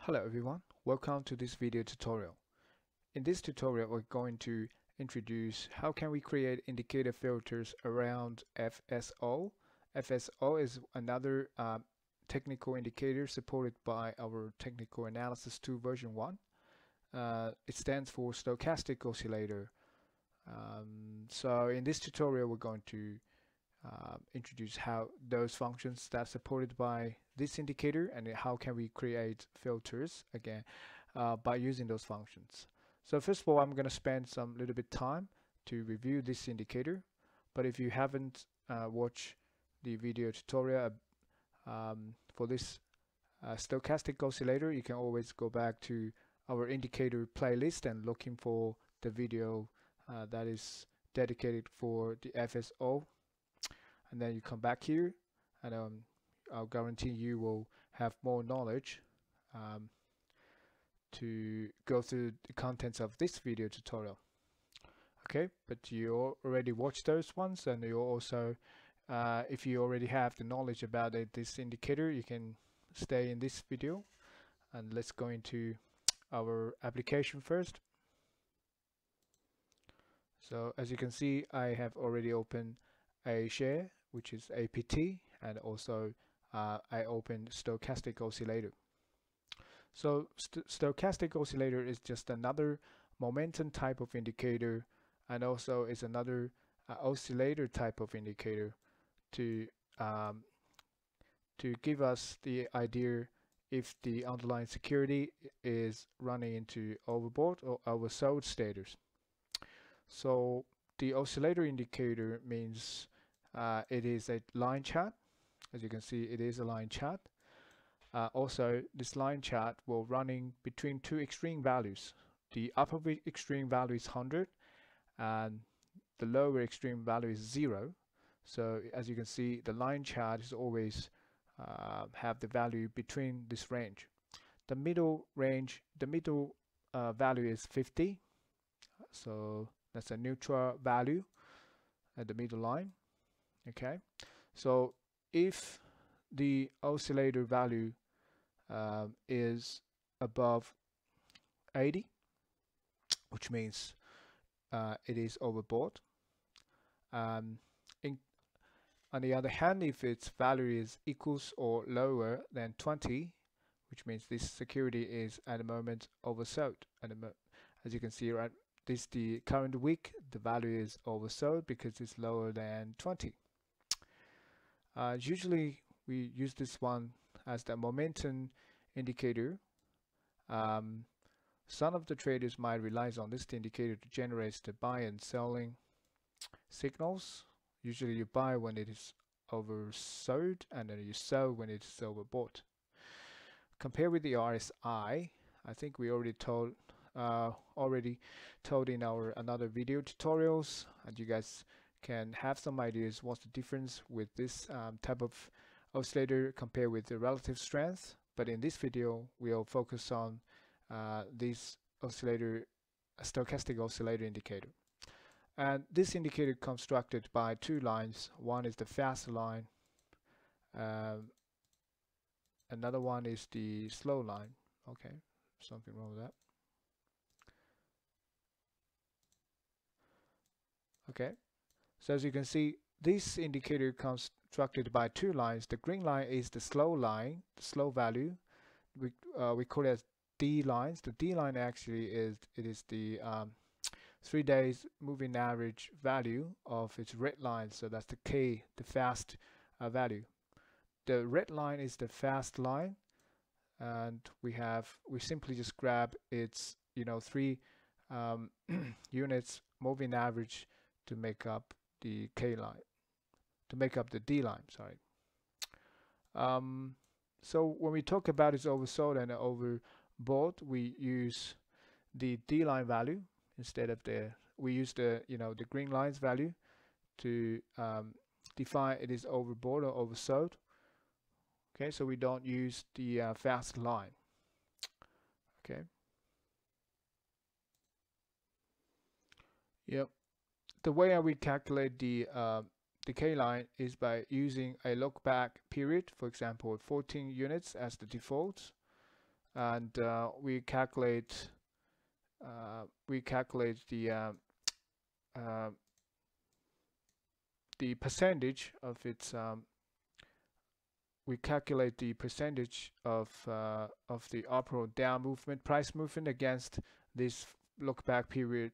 Hello everyone, welcome to this video tutorial. In this tutorial we're going to introduce how can we create indicator filters around FSO. FSO is another technical indicator supported by our Technical Analysis 2 version 1. It stands for Stochastic Oscillator. So in this tutorial we're going to introduce how those functions that are supported by this indicator and how can we create filters again by using those functions. So first of all, I'm going to spend some little bit time to review this indicator, but if you haven't watched the video tutorial for this stochastic oscillator, you can always go back to our indicator playlist and looking for the video that is dedicated for the FSO, and then you come back here and I'll guarantee you will have more knowledge to go through the contents of this video tutorial. Okay, but you already watched those ones, and you also if you already have the knowledge about this indicator, you can stay in this video. And let's go into our application first. So as you can see, I have already opened a share, which is APT, and also I opened Stochastic Oscillator. So Stochastic Oscillator is just another momentum type of indicator, and also is another oscillator type of indicator to give us the idea if the underlying security is running into overbought or oversold status. So the oscillator indicator means it is a line chart. As you can see, it is a line chart. Also, this line chart will running between two extreme values. The upper extreme value is 100 and the lower extreme value is 0. So as you can see, the line chart is always have the value between this range. The middle range, the middle value is 50. So that's a neutral value at the middle line. Okay, so if the oscillator value is above 80, which means it is overbought. On the other hand, if its value is equals or lower than 20, which means this security is at the moment oversold. As you can see, right, this the current week, the value is oversold because it's lower than 20. Usually we use this one as the momentum indicator. Some of the traders might rely on this indicator to generate the buy and selling signals. Usually you buy when it is oversold and then you sell when it is overbought. Compared with the RSI, I think we already told in our another video tutorials, and you guys can have some ideas what's the difference with this type of oscillator compared with the relative strength. But in this video we'll focus on this oscillator, stochastic oscillator indicator. And this indicator constructed by two lines. One is the fast line, another one is the slow line. Okay, something wrong with that. Okay, so as you can see, this indicator constructed by two lines. The green line is the slow line, the slow value. We call it as D lines. The D line actually is the 3 days moving average value of its red line. So that's the K, the fast value. The red line is the fast line, and we simply just grab its 3 units moving average to make up the K line, to make up the D line, sorry. So when we talk about it's oversold and overbought, we use the D line value instead of we use the green lines value to define it is overbought or oversold. Okay, so we don't use the fast line. Okay. Yep. The way we calculate the K line is by using a look back period, for example 14 units as the default. and we calculate uh, the percentage of its we calculate the percentage of the up or down movement, price movement against this look back period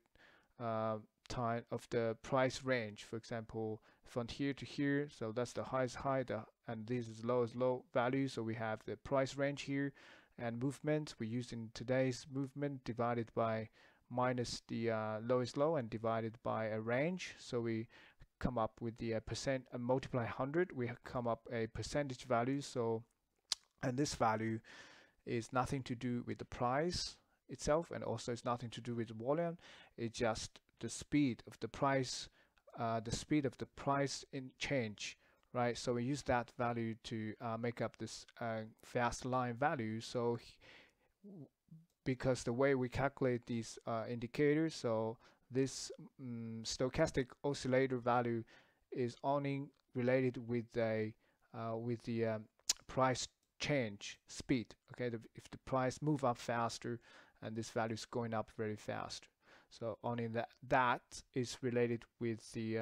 uh, time of the price range. For example, from here to here, so that's the highest high, and this is lowest low value. So we have the price range here, and movement we use in today's movement divided by minus the lowest low and divided by a range. So we come up with the percent, multiply 100, we come up a percentage value. So, and this value is nothing to do with the price itself, and also it's nothing to do with the volume. It's just the speed of the price, in change, right? So we use that value to make up this fast line value. So because the way we calculate these indicators, so this stochastic oscillator value is only related with the price change speed. Okay, if the price move up faster, and this value is going up very fast, so only that is related with the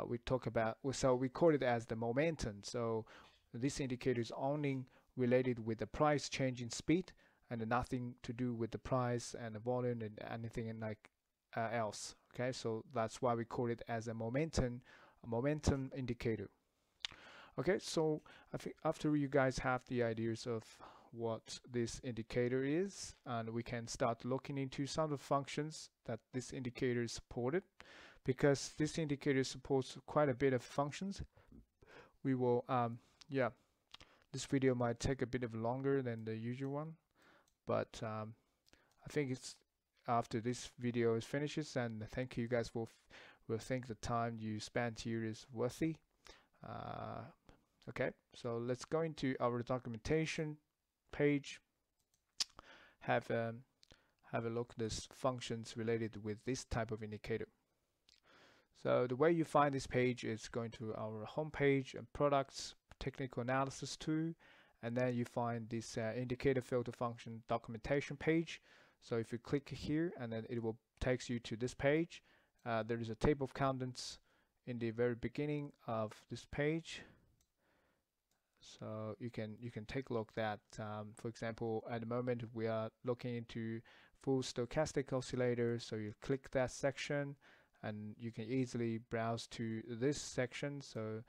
we talk about. So we call it as the momentum. So this indicator is only related with the price change in speed, and nothing to do with the price and the volume and anything like else. Okay, so that's why we call it as a momentum indicator. Okay, so I think after you guys have the ideas of what this indicator is, and we can start looking into some of the functions that this indicator is supported. Because this indicator supports quite a bit of functions, we will this video might take a bit of longer than the usual one, but I think it's after this video is finishes, and thank you guys will think the time you spent here is worthy. Okay, so let's go into our documentation page, have a look at this functions related with this type of indicator. So the way you find this page is going to our home page and products, technical analysis tool, and then you find this indicator filter function documentation page. So if you click here, and then it will takes you to this page. There is a table of contents in the very beginning of this page. So you can take a look at for example, at the moment we are looking into full stochastic oscillator. So you click that section, and you can easily browse to this section. So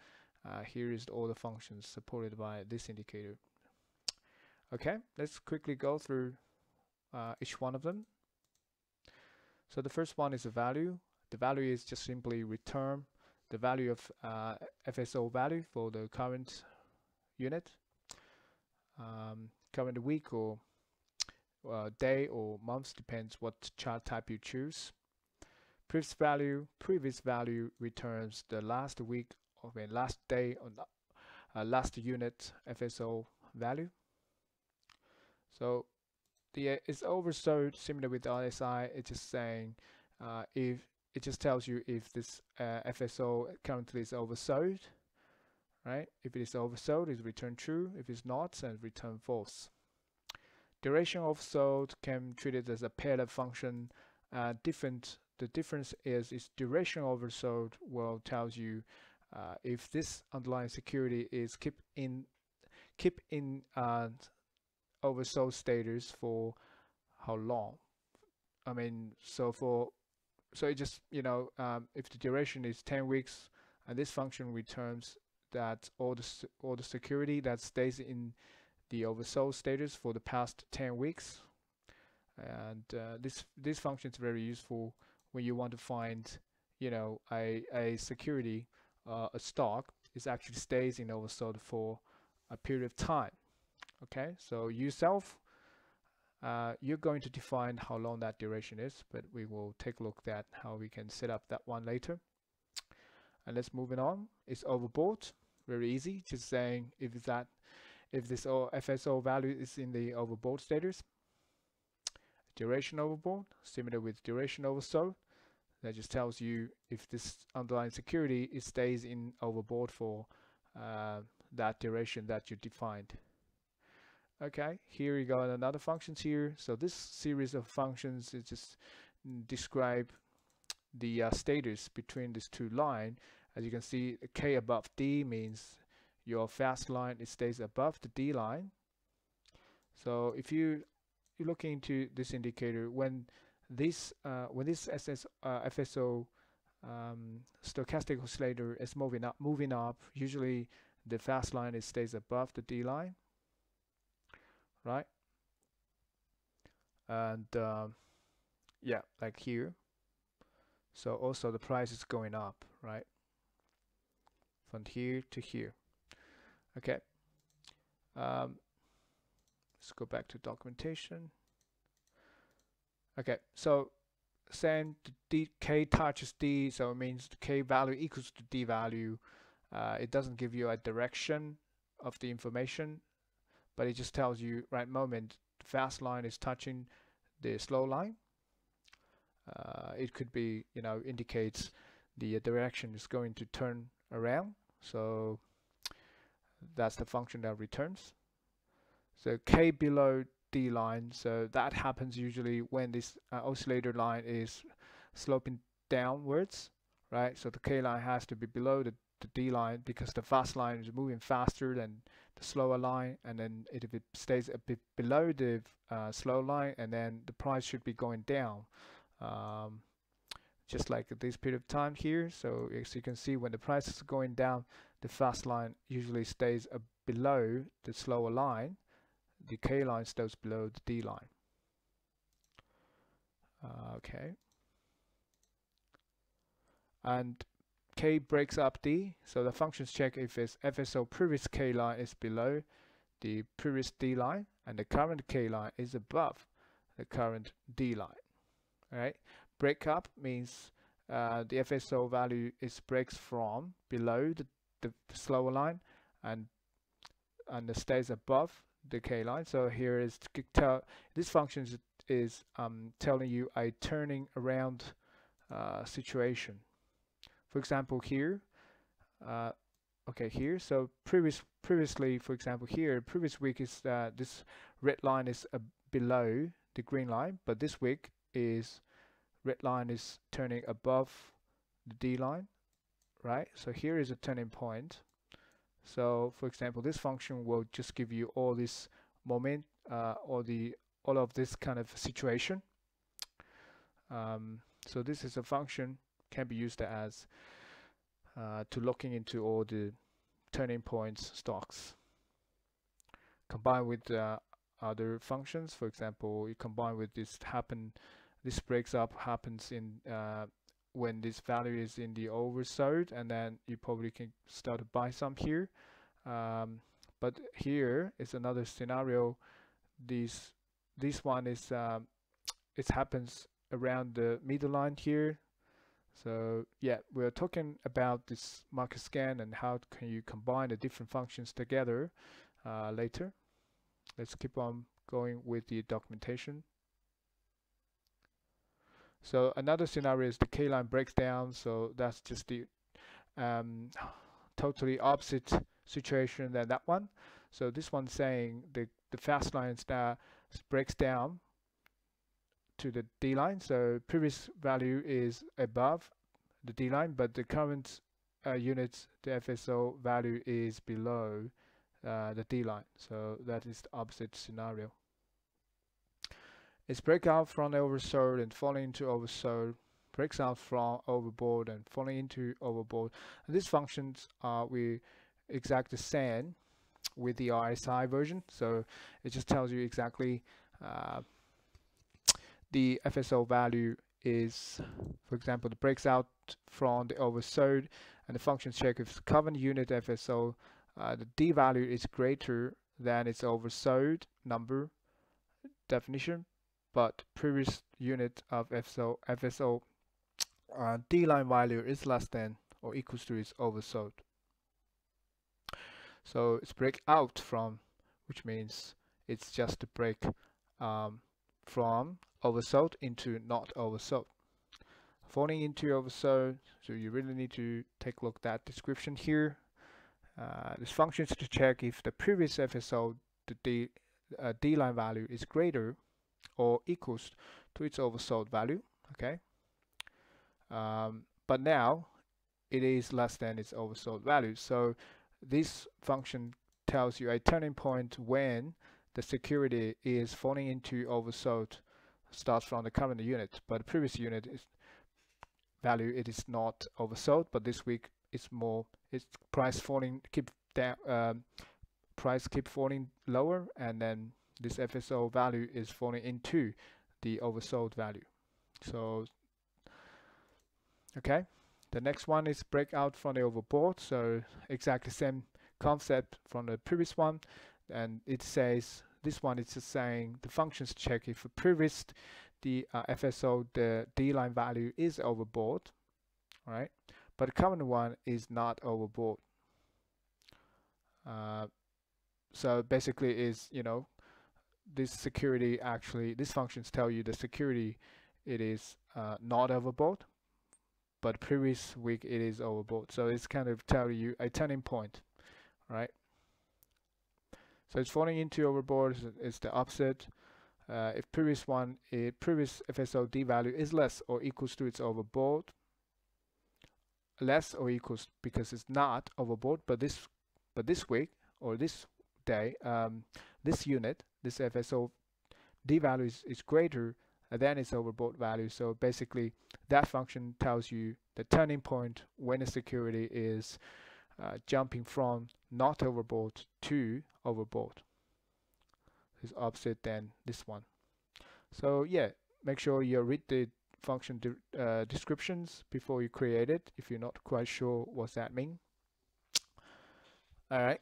here is all the functions supported by this indicator. Okay, let's quickly go through each one of them. So the first one is a value. The value is just simply return the value of FSO value for the current unit, current week or day or month, depends what chart type you choose. Previous value returns the last week or last day or last unit FSO value. So it's oversold, similar with RSI. It's just saying if it just tells you if this FSO currently is oversold, right? If it is oversold, it return true. If it's not, then return false. Duration oversold can be treated as a paired function. The difference is duration oversold will tells you if this underlying security is keep in oversold status for how long. I mean, so it just, if the duration is 10 weeks, and this function returns that all the security that stays in the oversold status for the past 10 weeks. And this function is very useful when you want to find, a security, a stock is actually stays in oversold for a period of time. Okay, so yourself, you're going to define how long that duration is, but we will take a look at how we can set up that one later. And let's move it on. It's overbought, very easy, just saying if this FSO value is in the overbought status. Duration overbought, similar with duration oversold. That just tells you if this underlying security stays in overbought for that duration that you defined. Okay, here you got another functions here. So this series of functions is just describe the status between these two lines. As you can see, K above D means your fast line, it stays above the D line. So if you look into this indicator, when this FSO stochastic oscillator is moving up, usually the fast line stays above the D line, right? And yeah, like here. So also the price is going up, right? From here to here. Okay. Let's go back to documentation. Okay, so saying the K touches D, so it means the K value equals to D value. It doesn't give you a direction of the information, but it just tells you right moment the fast line is touching the slow line. It could be, indicates the direction is going to turn around. So that's the function that returns. So K below D line, so that happens usually when this oscillator line is sloping downwards, right? So the K line has to be below the D line because the fast line is moving faster than the slower line, and then if it stays a bit below the slow line, and then the price should be going down. Just like this period of time here. So as you can see, when the price is going down, the fast line usually stays below the slower line. The K line stays below the D line. Okay. And K breaks up D, so the functions check if its FSO previous K line is below the previous D line and the current K line is above the current D line. All right. Breakup means the FSO value breaks from below the slower line and stays above the K line. So here is this function is telling you a turning around situation. For example, here, okay, here. So previously, for example, here, previous week is this red line is below the green line, but this week is red line is turning above the D line, right? So here is a turning point. So for example, this function will just give you all this moment, all of this kind of situation. So this is a function can be used as to looking into all the turning points stocks. Combined with other functions, for example, you combine with this breaks up happens in when this value is in the oversold, and then you probably can start to buy some here. But here is another scenario. This one is it happens around the middle line here. So yeah, we're talking about this market scan and how can you combine the different functions together later. Let's keep on going with the documentation. So another scenario is the K line breaks down. So that's just the totally opposite situation than that one. So this one's saying the fast line breaks down to the D line. So previous value is above the D line, but the current units, the FSO value is below the D line. So that is the opposite scenario. It's breakout from oversold and falling into oversold, breaks out from overbought and falling into overbought. And these functions we exact the same with the RSI version. So it just tells you exactly the FSO value is, for example, it breaks out from the oversold, and the function check if the current unit FSO, the D value is greater than its oversold number definition, but previous unit of FSO D line value is less than or equals to its oversold. So it's break out from, which means it's just a break from oversold into not oversold. Falling into oversold, so you really need to take a look at that description here. This function is to check if the previous FSO, the D line value is greater or equals to its oversold value. Okay, but now it is less than its oversold value. So this function tells you a turning point when the security is falling into oversold starts from the current unit, but the previous unit is value it is not oversold, but this week it's price falling, keep down, price keep falling lower, and then this FSO value is falling into the oversold value. So okay, the next one is breakout from the overbought. So exactly same concept from the previous one, and it says this one is just saying the functions check if the FSO, the D line value is overbought, right? But the current one is not overbought. So basically is, this security actually, these functions tell you the security it is not overbought, but previous week it is overbought. So it's kind of tell you a turning point, right? So it's falling into overbought is the opposite. If previous FSO D value is less or equals to its overbought, less or equals because it's not overbought, but this week or this day, this unit, this FSO D value is greater than its overbought value. So basically that function tells you the turning point when a security is jumping from not overbought to overbought. It's opposite than this one. So yeah, make sure you read the function descriptions before you create it if you're not quite sure what that means. All right,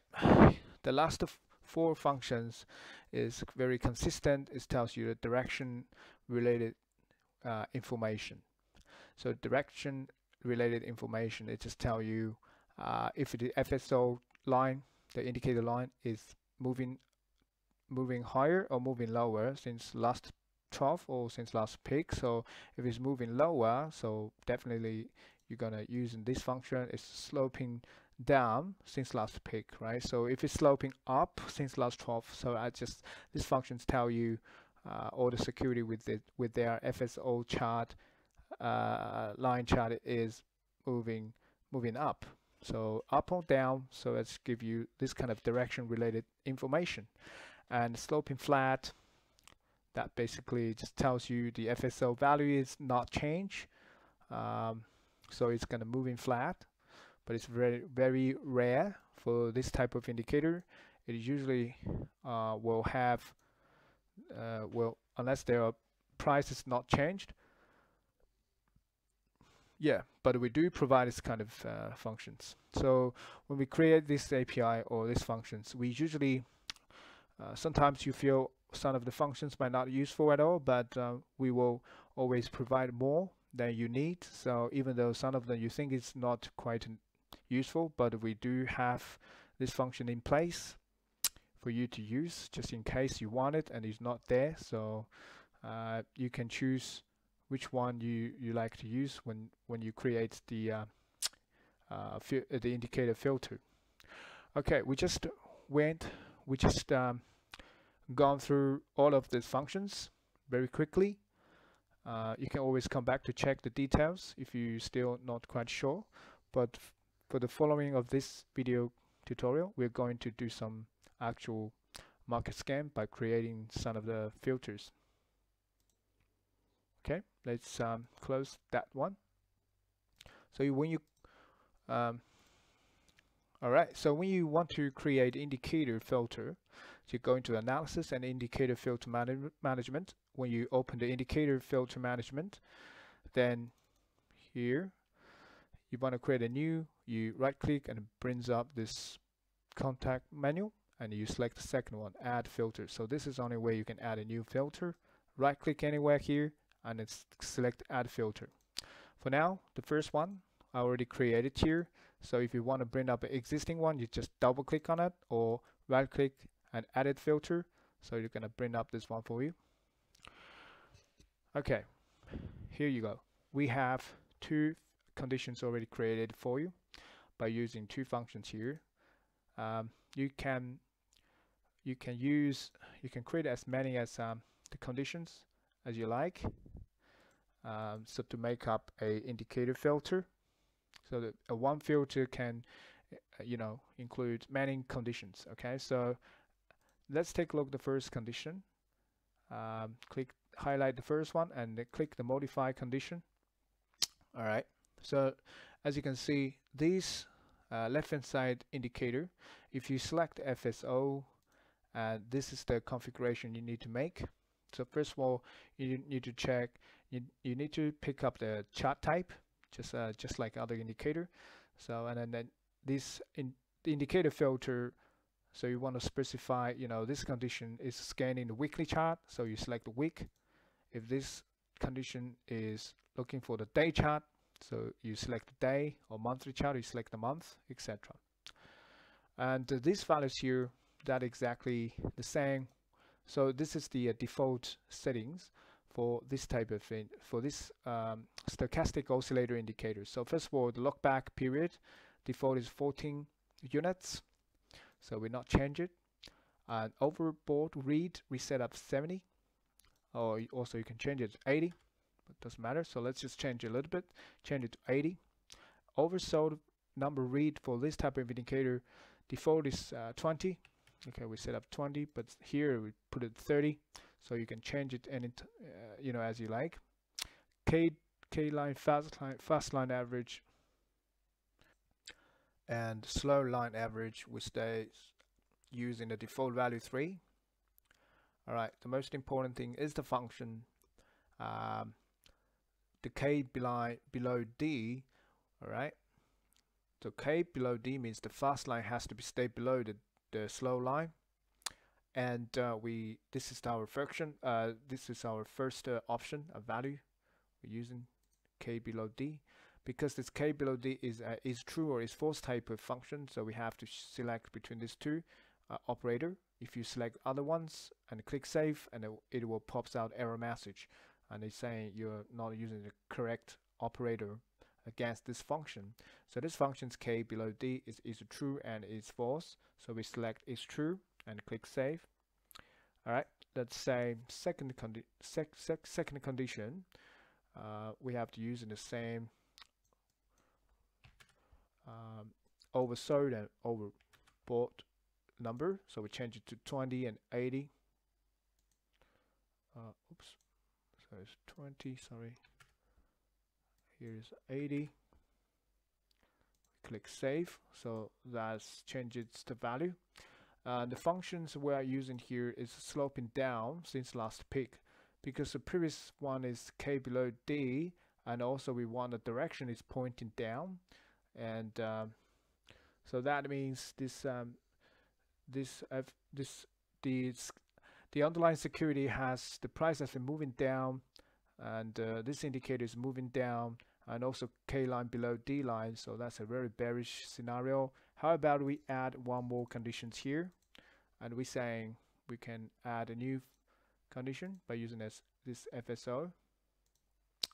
the last of 4 functions is very consistent. It tells you the direction related information. So direction related information, it just tells you if the FSO line, the indicator line, is moving higher or moving lower since last trough or since last peak. So if it's moving lower, so definitely you're gonna use this function. It's sloping down since last peak, right? So if it's sloping up since last trough, so these functions tell you all the security with their FSO chart, line chart is moving up. So up or down, so let's give you this kind of direction related information. And sloping flat, that basically just tells you the FSO value is not changed, so it's gonna moving flat, but it's very, very rare for this type of indicator. It usually will have unless their price is not changed. Yeah, but we do provide this kind of functions. So when we create this API or these functions, we usually sometimes you feel some of the functions might not be useful at all, but we will always provide more than you need. So even though some of them you think is not quite useful, but we do have this function in place for you to use just in case you want it and it's not there. So you can choose which one you like to use when you create the indicator filter. Okay, we just gone through all of these functions very quickly. You can always come back to check the details if you're still not quite sure. But for the following of this video tutorial, we're going to do some actual market scan by creating some of the filters. Okay, let's close that one. So when you all right, so when you want to create indicator filter, so you go into analysis and indicator filter management. When you open the indicator filter management, then here you want to create a new, you right click and it brings up this contact menu and you select the second one, add filter. So this is the only way you can add a new filter. Right click anywhere here and it's select add filter. For now, the first one I already created here. So if you want to bring up an existing one, you just double click on it or right click and edit filter. So you're going to bring up this one for you. Okay, here you go. We have 2 conditions already created for you by using 2 functions here. You can you can create as many as the conditions as you like. So to make up a indicator filter, so that one filter can include many conditions. Okay, so let's take a look at the first condition. Highlight the first one and click the modify condition. All right, so as you can see, this left hand side indicator, if you select FSO, this is the configuration you need to make. So first of all, you need to check, you need to pick up the chart type, just like other indicator. So and then this the indicator filter, so you want to specify, this condition is scanning the weekly chart, so you select the week. If this condition is looking for the day chart, so you select the day, or monthly chart, you select the month, etc. And these values here, that exactly the same. So this is the default settings for this type of thing, for this stochastic oscillator indicator. So first of all, the look back period default is 14 units, so we not change it. And overboard read we set up 70, or also you can change it to 80, but doesn't matter. So let's just change it a little bit, change it to 80. Oversold number read for this type of indicator default is 20. Okay, we set up 20, but here we put it 30, so you can change it any as you like. K line, fast line average, and slow line average we stay using the default value 3. All right, the most important thing is the function, the K below D. All right, so K below D means the fast line has to stay below the slow line, and this is our function. This is our first option, a value we're using, K below D, because this K below D is true or is false type of function. So we have to select between these two operator. If you select other ones and click save, and it will pops out error message, and it's saying you're not using the correct operator against this function. So this function's K below D is true and is false. So we select is true and click save. All right, let's say second condition, we have to use in the same oversold and overbought number. So we change it to 20 and 80. Oops, so it's 20, sorry. Here's 80. Click save, so that changes the value. The functions we are using here is sloping down since last peak, because the previous one is K below D, and also we want the direction is pointing down, and so that means the underlying security has the price has been moving down, and this indicator is moving down, and also K line below D line, so that's a very bearish scenario. How about we add one more conditions here, and we're saying we can add a new condition by using this FSO,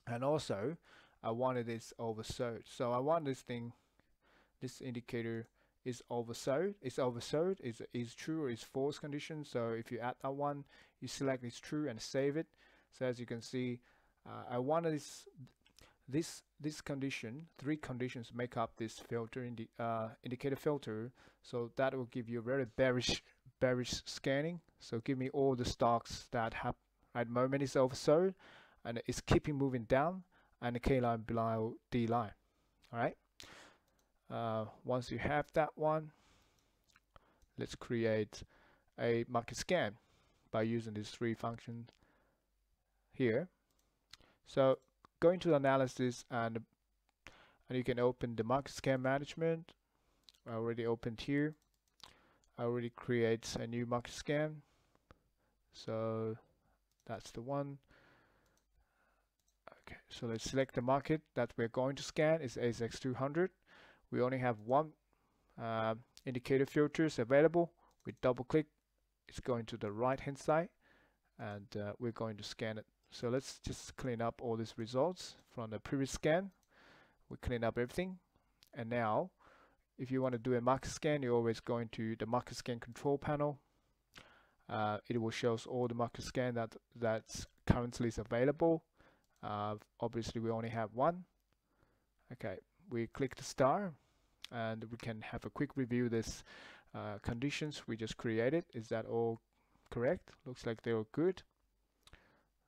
and also I wanted this oversold. So I want this indicator is oversold. It's oversold is true or is false condition. So if you add that one, you select it's true and save it. So as you can see, I wanted this condition, 3 conditions make up this filter in the indicator filter. So that will give you a very bearish scanning. So give me all the stocks that have at the moment is oversold and it's keeping moving down, and the K line below D line. All right. Once you have that one, let's create a market scan by using these 3 functions here. So go into the analysis, and you can open the market scan management. I already opened here. I already create a new market scan. So that's the one. Okay, so let's select the market that we're going to scan is ASX 200. We only have one indicator filters available. We double click, it's going to the right hand side, and we're going to scan it. So let's just clean up all these results from the previous scan. We clean up everything, and now if you want to do a market scan, you're always going to the market scan control panel, it will show us all the market scan that's currently is available. Obviously we only have one. Okay, we click the star and we can have a quick review this conditions we just created. Is that all correct? Looks like they're good.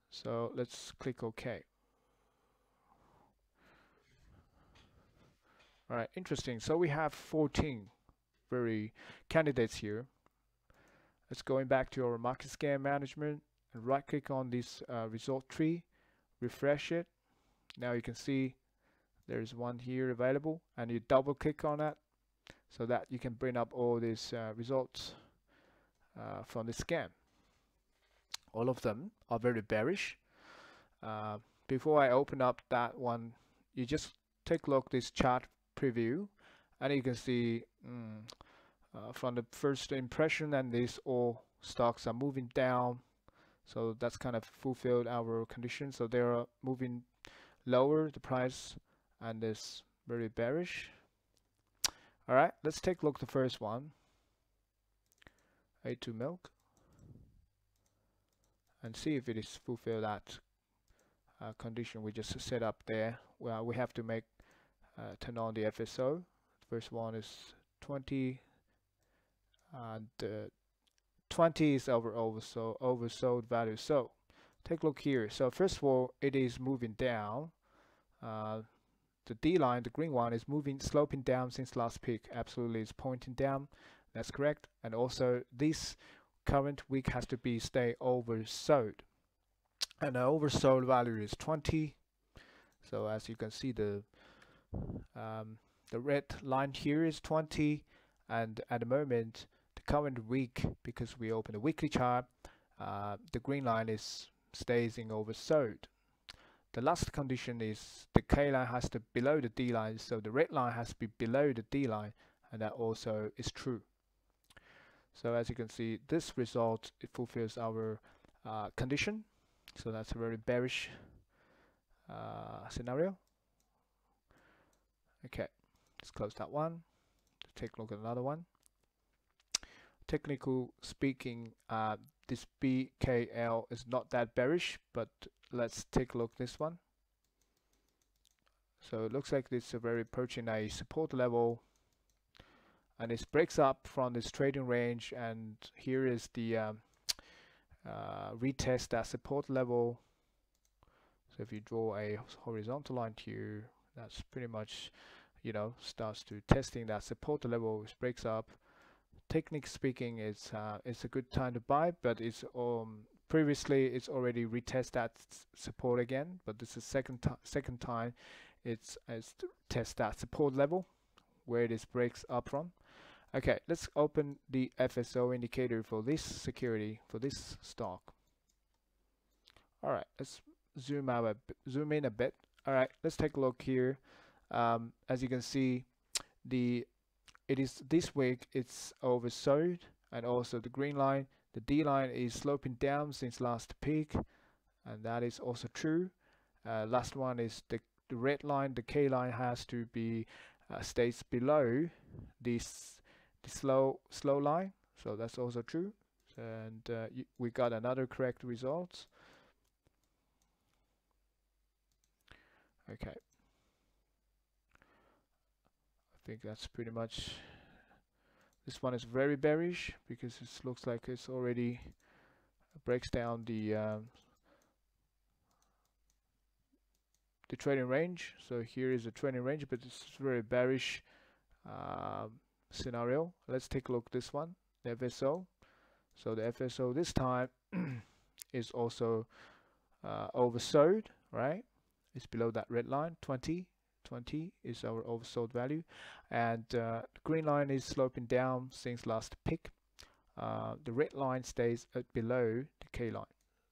So let's click OK. All right, interesting. So we have 14 very candidates here. Let's going back to our market scan management and right click on this result tree, refresh it. Now you can see there's one here available, and you double click on that so that you can bring up all these results from the scan. All of them are very bearish. Before I open up that one, you just take a look at this chart preview, and you can see from the first impression, and these all stocks are moving down, so that's kind of fulfilled our condition. So they are moving lower, the price, and is very bearish. All right, let's take a look at the first one, A2 milk, and see if it is fulfill that condition we just set up there. Well, we have to make turn on the FSO. First one is 20, and 20 is our oversold value. So take a look here. So first of all, it is moving down. The D line, the green one, is moving, sloping down since last peak. Absolutely, is pointing down. That's correct. And also, this current week has to be stay oversold, and the oversold value is 20. So as you can see, the red line here is 20, and at the moment, the current week, because we open a weekly chart, the green line stays in oversold. The last condition is the K line has to be below the D line, so the red line has to be below the D line, and that also is true. So as you can see, this result, it fulfills our condition. So that's a very bearish scenario. Okay, let's close that one. Let's take a look at another one. Technical speaking, this BKL is not that bearish, but let's take a look at this one. So it looks like this is very approaching a support level, and it breaks up from this trading range, and here is the retest that support level. So if you draw a horizontal line here, that's pretty much, you know, starts to testing that support level, which breaks up. Technically speaking, it's a good time to buy, but it's previously it's already retest that support again, but this is second time it's to test that support level where this breaks up from. Okay, let's open the FSO indicator for this security, for this stock. All right, let's zoom in a bit. All right, let's take a look here. As you can see, it is this week it's oversold, and also the green line, the D line is sloping down since last peak, and that is also true. Last one is the red line, the K line has to be stays below this slow line, so that's also true. And we got another correct result. Okay, I think that's pretty much. This one is very bearish because it looks like it's already breaks down the trading range. So here is a trading range, but it's very bearish scenario. Let's take a look at this one, the FSO. So the FSO this time is also oversold, right? It's below that red line, 20 is our oversold value, and the green line is sloping down since last peak. The red line stays below the K line,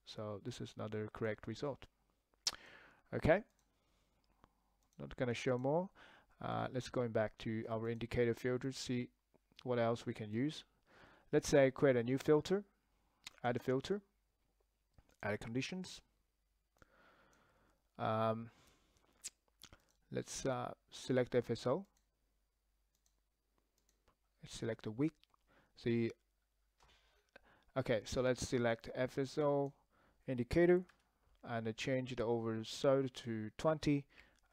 so this is another correct result. Okay, not going to show more. Let's go back to our indicator filters, see what else we can use. Let's say create a new filter, add a filter, add conditions. Let's select FSO. Let's select the week. See, Okay, so let's select FSO indicator and change the oversold to 20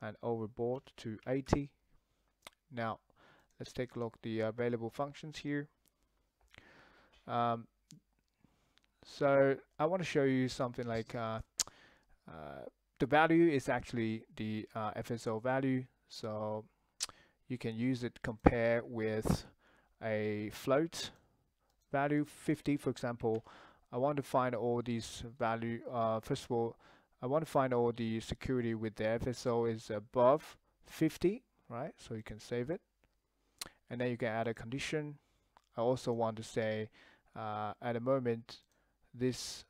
and overbought to 80. Now let's take a look at the available functions here. So I want to show you something like the value is actually the FSO value, so you can use it compare with a float value 50, for example. I want to find all these value. First of all, I want to find all the security with the FSO is above 50, right? So you can save it, and then you can add a condition. I also want to say at the moment this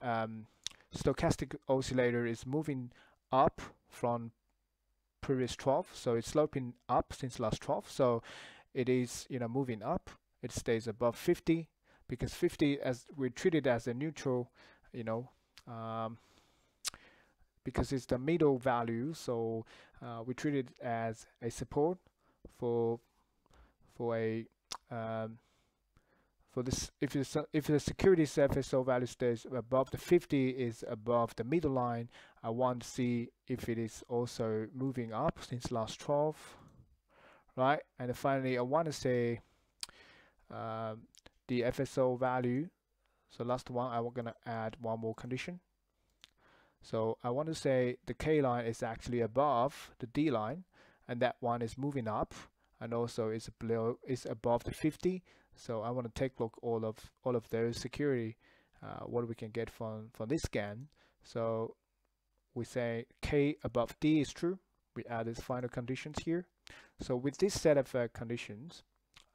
stochastic oscillator is moving up from previous 12, so it's sloping up since last 12, so it is moving up. It stays above 50 because 50 as we treat it as a neutral, because it's the middle value, so we treat it as a support for a for this. If the security's FSO value stays above the 50 is above the middle line, I want to see if it is also moving up since last 12, right? And then finally I want to say the FSO value. So last one, I'm gonna add one more condition. So I want to say the K line is actually above the D line, and that one is moving up, and also is above the 50. So I want to take a look all of those security, what we can get from this scan. So we say K above D is true. We add these final conditions here. So with this set of conditions,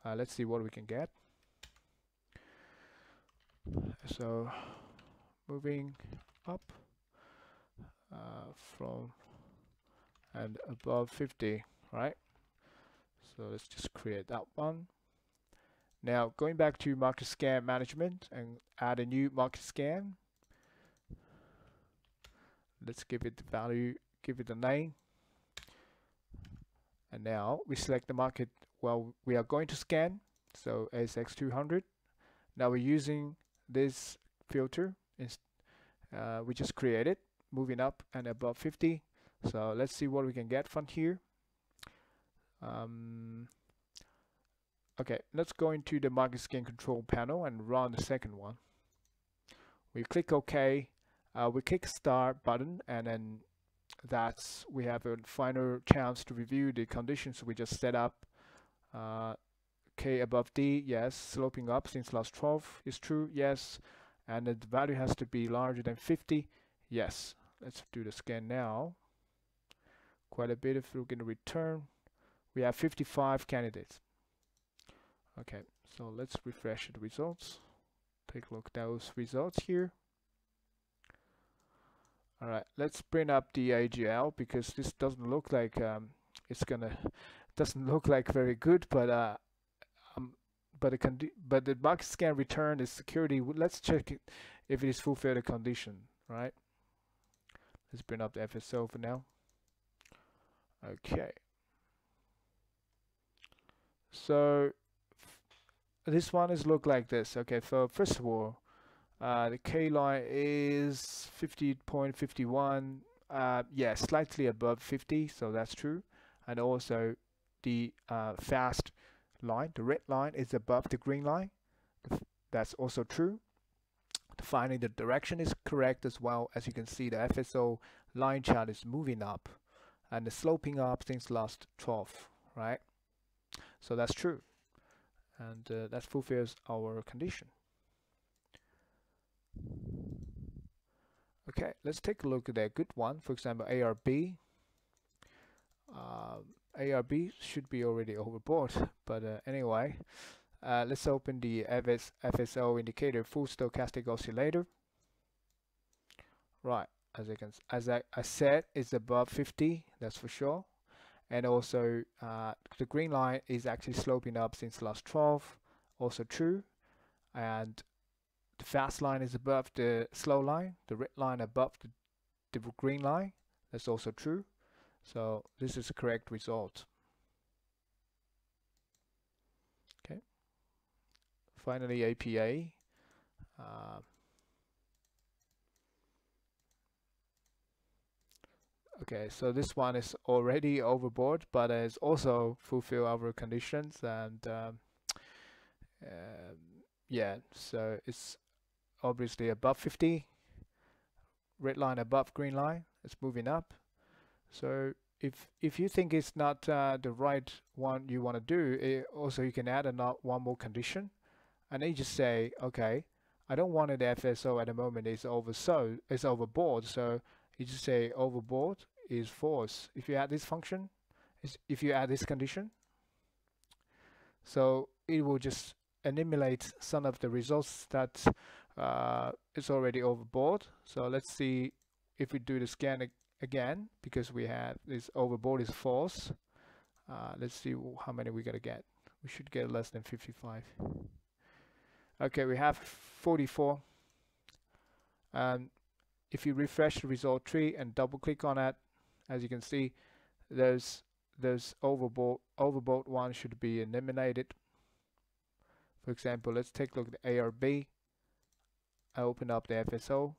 let's see what we can get. So moving up from and above 50, right? So let's just create that one. Now going back to market scan management and add a new market scan. Let's give it the value, give it a name. And now we select the market we are going to scan, so ASX200. Now we're using this filter we just created, moving up and above 50. So let's see what we can get from here. Okay, let's go into the market scan control panel and run the second one. We click OK, we click start button, and then we have a final chance to review the conditions we just set up. K above D, yes. Sloping up since last 12 is true, yes. And the value has to be larger than 50, yes. Let's do the scan now. Quite a bit if we're going to return. We have 55 candidates. Okay, so let's refresh the results. Take a look at those results here. All right, let's bring up the AGL because this doesn't look like doesn't look like very good, but the market scan return is security. Let's check it if it is fulfill the condition, right? Let's bring up the FSO for now. Okay. So this one is look like this. Okay, so first of all, the K line is 50.51. Yeah, slightly above 50, so that's true. And also the fast line, the red line, is above the green line. That's also true. Finally, the direction is correct as well. As you can see, the FSO line chart is moving up and the sloping up since last 12, right? So that's true, and that fulfills our condition. Okay, let's take a look at a good one. For example, ARB. ARB should be already overbought, but anyway, let's open the FSO indicator, full stochastic oscillator. Right, as I said, it's above 50, that's for sure. And also the green line is actually sloping up since last 12, also true. And the fast line is above the slow line, the red line above the green line, that's also true. So this is the correct result. Okay. Finally, APA. Okay, so this one is already overbought, but it's also fulfill our conditions, and yeah, so it's obviously above 50, red line above green line, it's moving up. So if you think it's not the right one you want to do, also you can add one more condition, and then you just say, okay, I don't want it FSO at the moment, it's overbought, so you just say overbought is false. If you add this function, if you add this condition, so it will just eliminate some of the results that it's already overbought. So let's see if we do the scan again, because we have this overbought is false. Let's see how many we're gonna get. We should get less than 55. Okay, we have 44. And if you refresh the result tree and double click on it, as you can see, there's overbought one should be eliminated. For example, let's take a look at the ARB. I open up the FSO.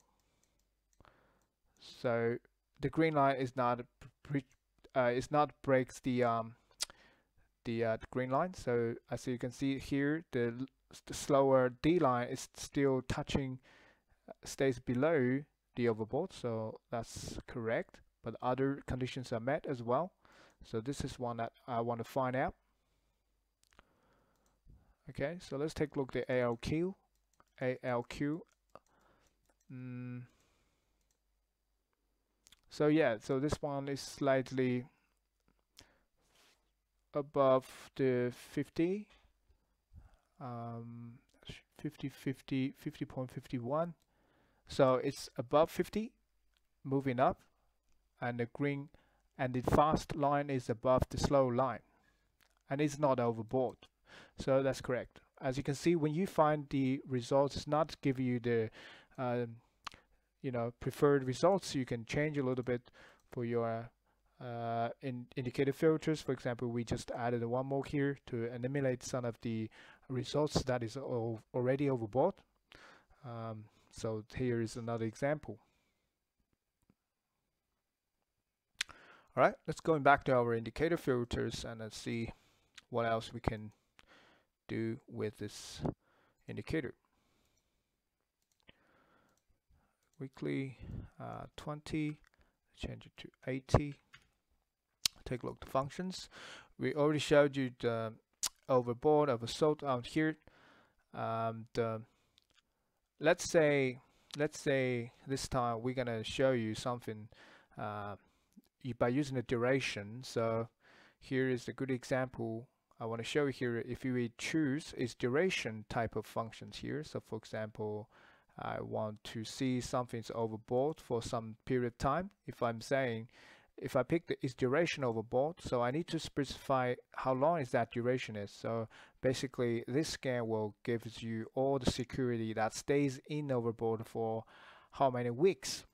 So the green line is not breaks the green line. So as you can see here, the slower D line is still touching, stays below the overbought. So that's correct. But other conditions are met as well. So this is one that I want to find out. Okay, so let's take a look at the ALQ. So yeah, so this one is slightly above the 50, 50.51. So it's above 50, moving up, and the green and the fast line is above the slow line, and it's not overbought. So that's correct. As you can see, when you find the results, it's not give you the preferred results. You can change a little bit for your indicator filters. For example, we just added one more here to eliminate some of the results that is already overbought. So here is another example. All right, let's go back to our indicator filters and let's see what else we can do with this indicator. Weekly 20, change it to 80. Take a look at the functions. We already showed you the overbought, oversold out here. Let's say this time we're gonna show you something by using the duration. So here is a good example I want to show you here. If we choose is duration type of functions here. So for example, I want to see something's overbought for some period of time. If I'm saying, if I pick the is duration overbought, so I need to specify how long is that duration is. So basically this scan will give you all the security that stays in overbought for how many weeks.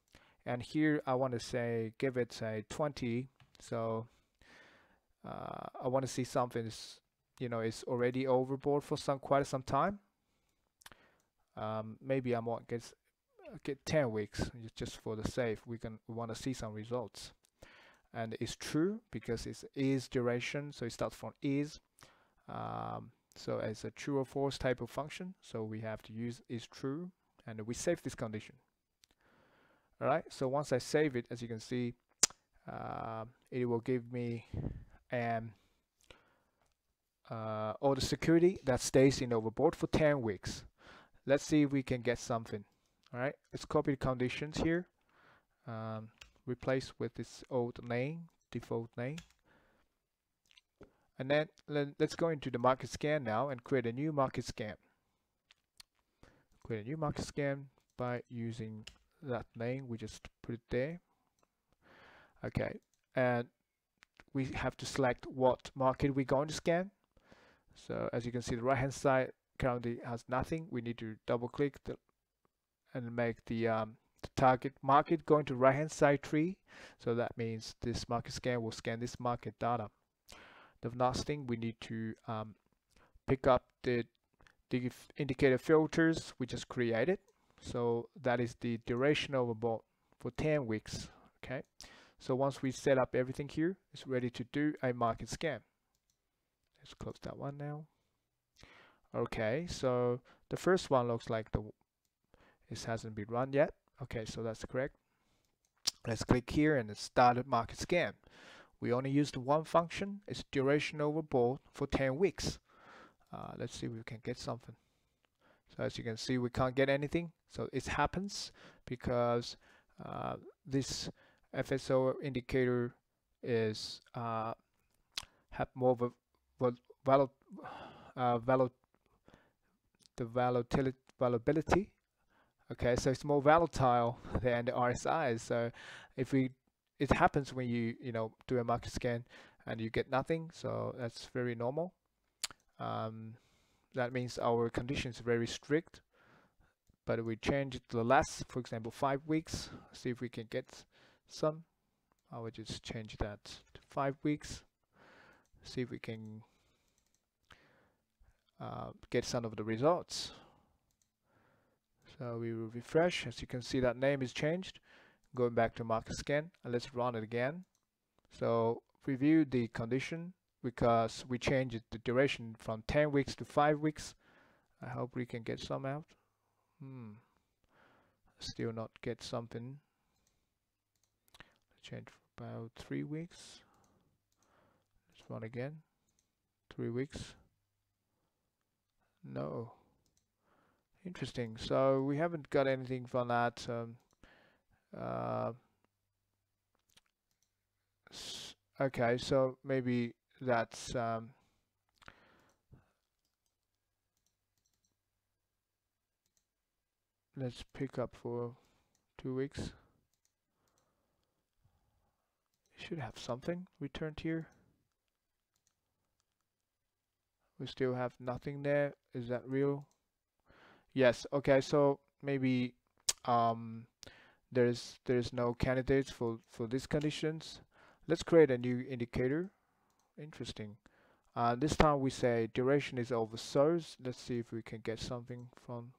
And here I want to say, give it a 20. So I want to see something is, is already overbought for quite some time. Maybe I want get 10 weeks just for the sake. We want to see some results, and it's true because it is duration, so it starts from is. So as a true or false type of function, so we have to use is true, and we save this condition. All right, so once I save it, as you can see, it will give me all the security that stays in overbought for 10 weeks. Let's see if we can get something. All right, let's copy the conditions here, replace with this old name, default name, and then let's go into the market scan now and create a new market scan. Create a new market scan by using that name. We just put it there. Okay, and we have to select what market we're going to scan. So as you can see, the right hand side currently has nothing. We need to double click and make the target market going to right hand side tree. So that means this market scan will scan this market data. The last thing we need to pick up the the indicator filters we just created. So that is the duration overbought for 10 weeks. Okay. So once we set up everything here, it's ready to do a market scan. Let's close that one now. Okay, so the first one looks like it hasn't been run yet. Okay, so that's correct. Let's click here and start a market scan. We only used one function. It's duration overbought for 10 weeks. Let's see if we can get something. So as you can see, we can't get anything. So it happens because this FSO indicator is have more of a volatility. Okay, so it's more volatile than the RSI. So if it happens when you do a market scan and you get nothing. So that's very normal. That means our condition is very strict. But we change it to less, for example, 5 weeks. See if we can get some. I will just change that to 5 weeks. See if we can get some of the results. So we will refresh. As you can see, that name is changed. Going back to market scan, and let's run it again. So review the condition because we changed the duration from 10 weeks to 5 weeks. I hope we can get some out. Still not get something. Change for about 3 weeks. Let's run again. 3 weeks. No. Interesting. So we haven't got anything from that. Okay, so maybe that's let's pick up for 2 weeks. Should have something returned here. We still have nothing there. Is that real? Yes. Okay, so maybe there's no candidates for these conditions. Let's create a new indicator. Interesting. This time we say duration is oversold. Let's see if we can get something from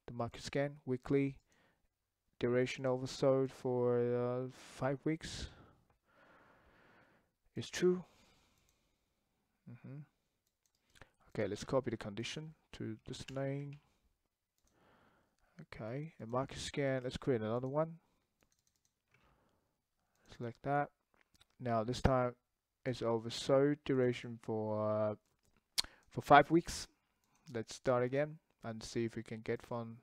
the market scan. Weekly duration oversold for 5 weeks. It's true. Okay, let's copy the condition to this name. Okay, and market scan. Let's create another one. Select that. Now this time it's oversold duration for 5 weeks. Let's start again and see if we can get from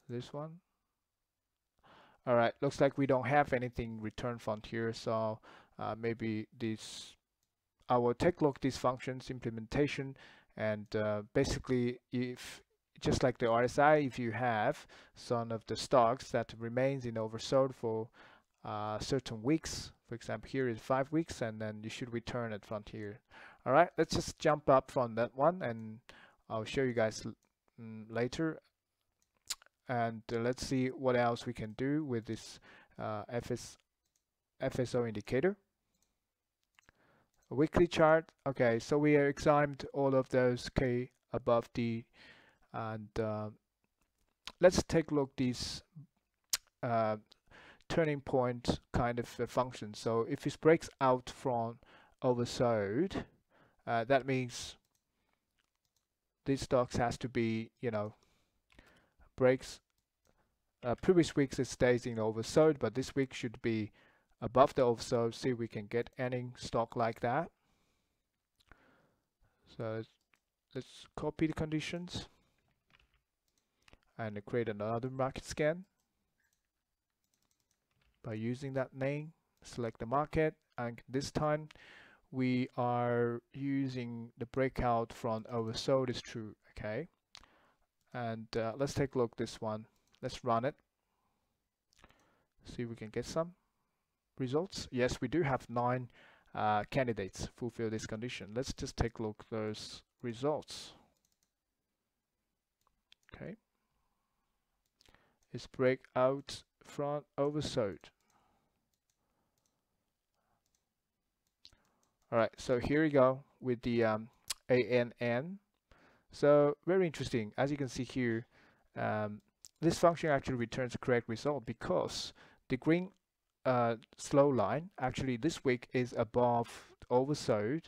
this one. All right, looks like we don't have anything returned from here, so maybe this. I will take a look at these functions implementation, and basically, if just like the RSI, if you have some of the stocks that remains in oversold for certain weeks, for example, here is 5 weeks, and then you should return it from here. All right, let's just jump up from that one, and I'll show you guys later. And let's see what else we can do with this FSO indicator. A weekly chart. Okay, so we examined all of those K above D, and let's take a look at these turning point kind of function. So if it breaks out from oversold, that means these stocks has to be, breaks. Previous weeks it stays in oversold, but this week should be above the oversold. See if we can get any stock like that. So let's copy the conditions and create another market scan by using that name. Select the market, and this time we are using the breakout from oversold is true. Okay, and let's take a look at this one. Let's run it. See if we can get some results. Yes, we do have 9 candidates fulfill this condition. Let's just take a look at those results. Okay, it's breakout from oversold. All right, so here we go with the ANN. So very interesting. As you can see here, this function actually returns the correct result because the green slow line actually this week is above oversold,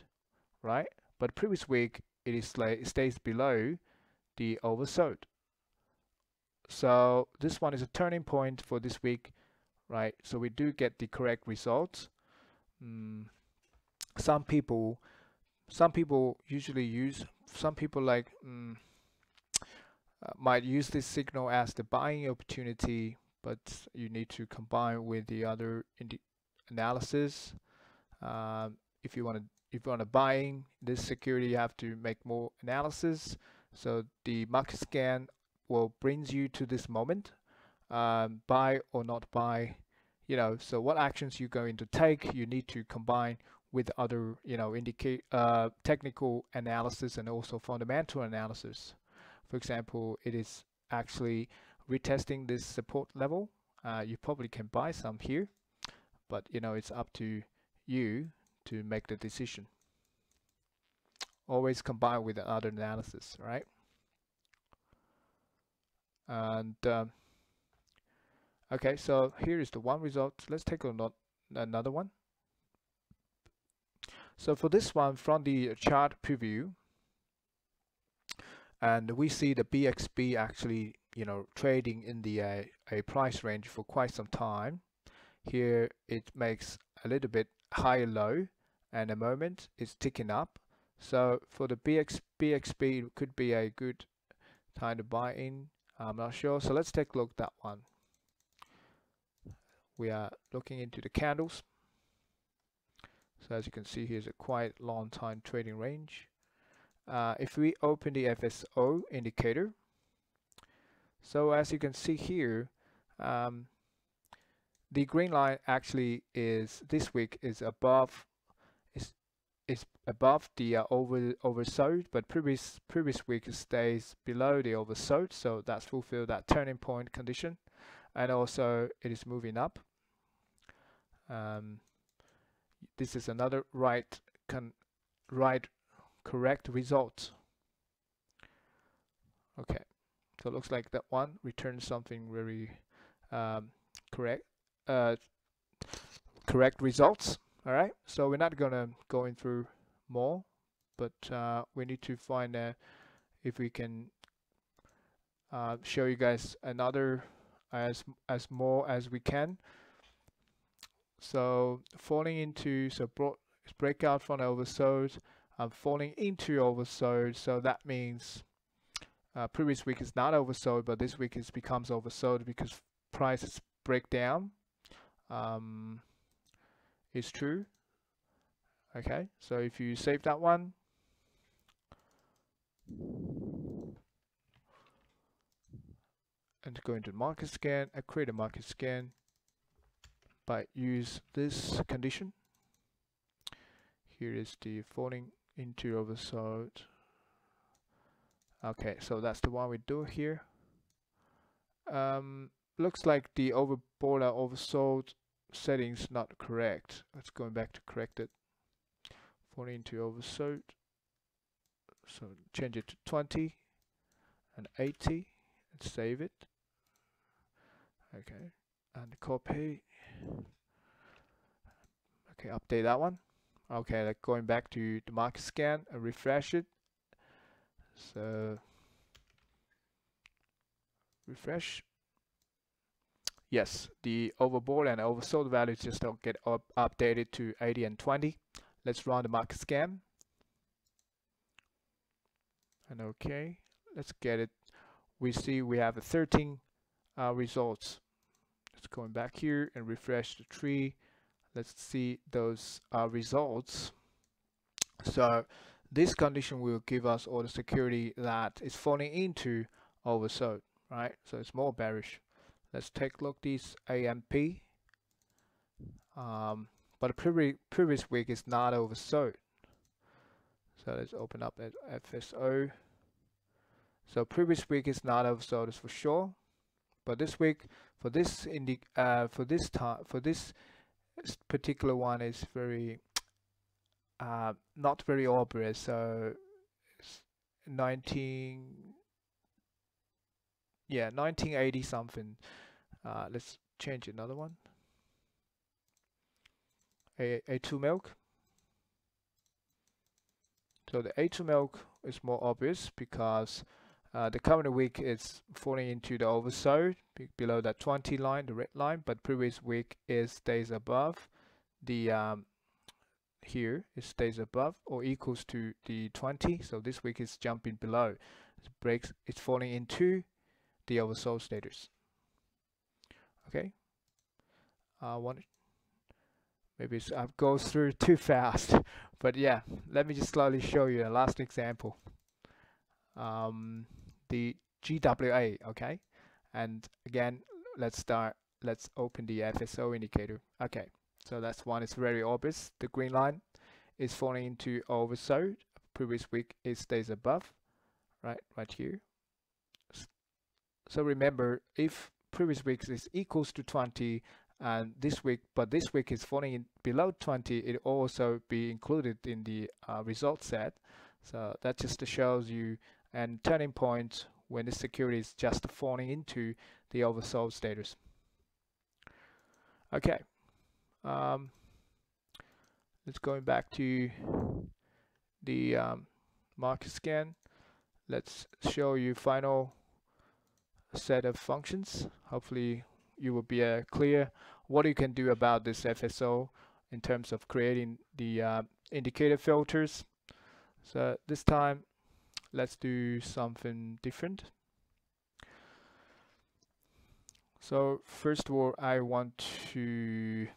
right? But previous week it stays below the oversold. So this one is a turning point for this week, right? So we do get the correct results. Some people usually use, some people like might use this signal as the buying opportunity, but you need to combine with the other analysis. If you want to buying this security, you have to make more analysis. So the market scan will brings you to this moment, buy or not buy. So what actions you're going to take, you need to combine with other, technical analysis and also fundamental analysis. For example, it is actually retesting this support level. You probably can buy some here, but it's up to you to make the decision. Always combine with other analysis, right? And okay, so here is the one result. Let's take another one. So for this one, from the chart preview, and we see the BXB actually, trading in the a price range for quite some time. Here it makes a little bit higher low, and the moment it's ticking up. So for the BXB, it could be a good time to buy in. I'm not sure. So let's take a look at that one. We are looking into the candles. So as you can see, here's a quite long time trading range. If we open the FSO indicator, so as you can see here, the green line actually is this week is above the oversold, but previous week stays below the oversold, so that's fulfilled that turning point condition, and also it is moving up. This is another correct result. Okay, so it looks like that one returns something very correct results. All right, so we're not gonna go in through more, but we need to find if we can show you guys another as more as we can. So falling into breakout from oversold, falling into oversold. So that means previous week is not oversold, but this week it becomes oversold because prices break down. It's true. Okay, so if you save that one, and go into market scan, create a market scan, but use this condition. Here is the falling into oversold. Okay, so that's the one we do here. Looks like the overbought or oversold settings not correct. Let's go back to correct it. Falling into oversold. So change it to 20 and 80 and save it. Okay, and copy. Okay, update that one. Okay, like going back to the market scan and refresh it. So refresh. Yes, the overbought and oversold values just don't get updated to 80 and 20. Let's run the market scan. And okay, let's get it. We see we have 13 results. Let's go back here and refresh the tree. Let's see those results. So this condition will give us all the security that is falling into oversold, right? So it's more bearish. Let's take a look at these AMP. But the previous week is not oversold. So let's open up that FSO. So previous week is not oversold, for sure. But this week, for this particular one is very not very obvious. So 1980 something. Let's change another one. A2 milk. So the A2 milk is more obvious because the current week is falling into the oversold below that 20 line, the red line, but previous week stays above the here it stays above or equals to the 20. So this week is jumping below. It breaks. It's falling into the oversold status. Okay. Maybe I go through too fast, but yeah, let me just slowly show you a last example. The GWA, okay, and again, let's open the FSO indicator. Okay, so that's one. It's very obvious. The green line is falling into oversold. Previous week it stays above, right here. So remember, if previous week is equals to 20 and this week is falling in below 20, it also be included in the result set. So that just shows you and turning point when the security is just falling into the oversold status. Okay, let's go back to the market scan. Let's show you final set of functions. Hopefully you will be clear what you can do about this FSO in terms of creating the indicator filters. So this time let's do something different. So first of all, I want to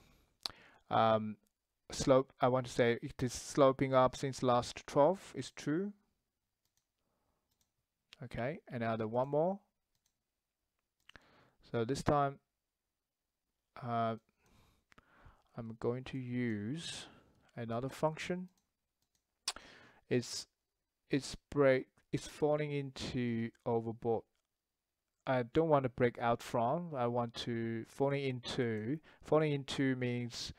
say it is sloping up since last 12 is true. Okay, another one more. So this time I'm going to use another function. It's falling into overbought. I don't want to break out from. I want to falling into. Falling into means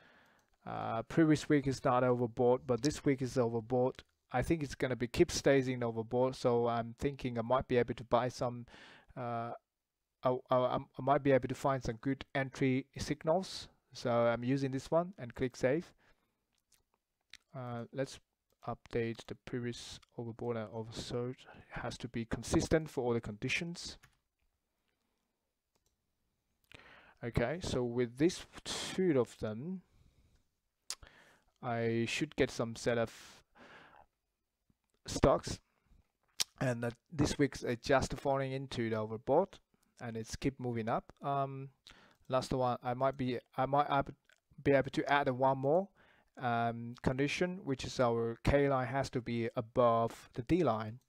previous week is not overbought, but this week is overbought. I think it's going to keep staying overbought. So I'm thinking I might be able to buy some. I might be able to find some good entry signals. So I'm using this one and click save. Let's update the previous overbought and oversold. It has to be consistent for all the conditions. Okay, so with these two of them, I should get some set of stocks, and this week's just falling into the overbought, and it's keep moving up. Last one, I might be able to add one more condition, which is our K line has to be above the D line,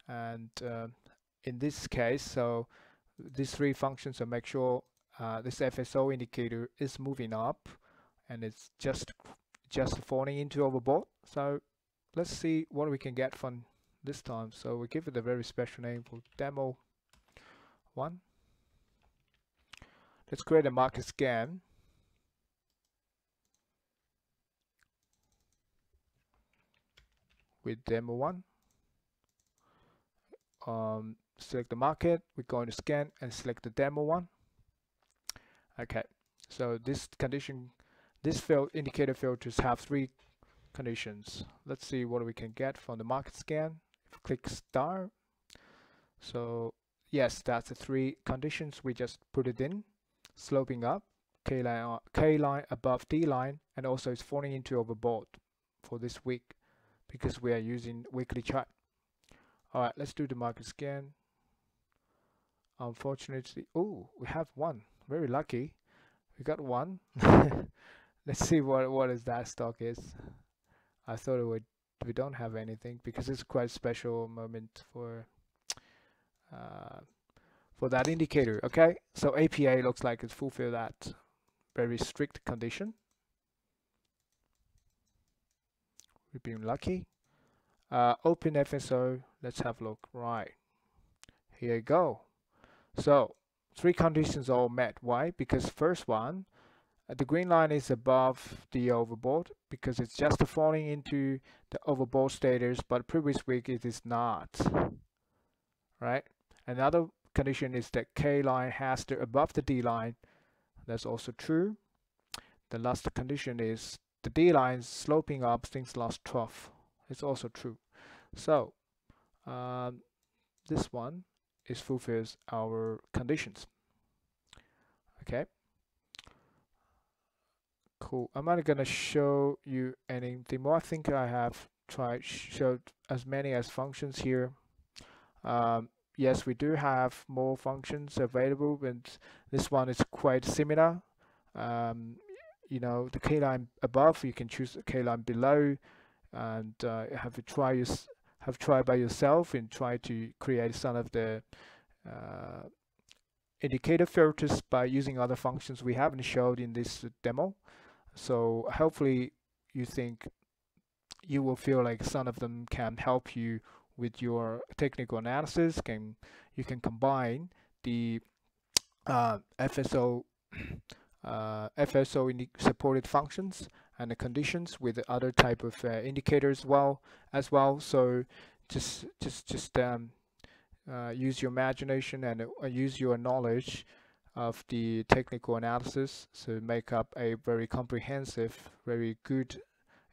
and in this case, so these three functions will make sure this FSO indicator is moving up, and it's just falling into overbought. So let's see what we can get from this time. So we give it a very special name for demo 1. Let's create a market scan. With demo 1. Select the market, we're going to scan and select the demo 1. Okay, so this indicator filters have 3 conditions. Let's see what we can get from the market scan. Click star. So yes, that's the 3 conditions. We just put it in. Sloping up, K line above D line, and also it's falling into overbought for this week because we are using weekly chart. All right, let's do the market scan. Unfortunately, oh, we have one. Very lucky. We got one. Let's see what is that stock is. I thought we don't have anything because it's quite a special moment for that indicator. Okay, so APA looks like it's fulfill that very strict condition. We've been lucky. Open FSO. Let's have a look. Right, here you go. So 3 conditions all met. Why? Because first one, The green line is above the overbought because it's just falling into the overbought status, but previous week it is not, right? Another condition is that K line has to above the D line. That's also true. The last condition is the D line sloping up since last 12. It's also true. So this one fulfills our conditions. Okay. Cool. I'm not gonna show you anything more. I think I have showed as many as functions here. Yes, we do have more functions available, and this one is quite similar. You know, the K line above, you can choose the K line below, and have tried by yourself and try to create some of the indicator filters by using other functions we haven't showed in this demo. So hopefully you think you will feel like some of them can help you with your technical analysis. You can combine the FSO supported functions and the conditions with other type of indicators as well. So just use your imagination and use your knowledge of the technical analysis to make up a very comprehensive, very good,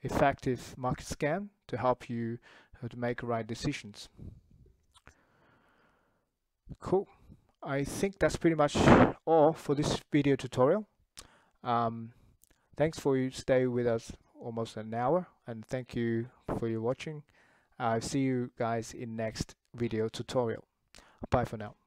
effective market scan to help you to make right decisions. Cool. I think that's pretty much all for this video tutorial. Thanks for you stay with us almost an hour, and thank you for your watching. I'll see you guys in next video tutorial. Bye for now.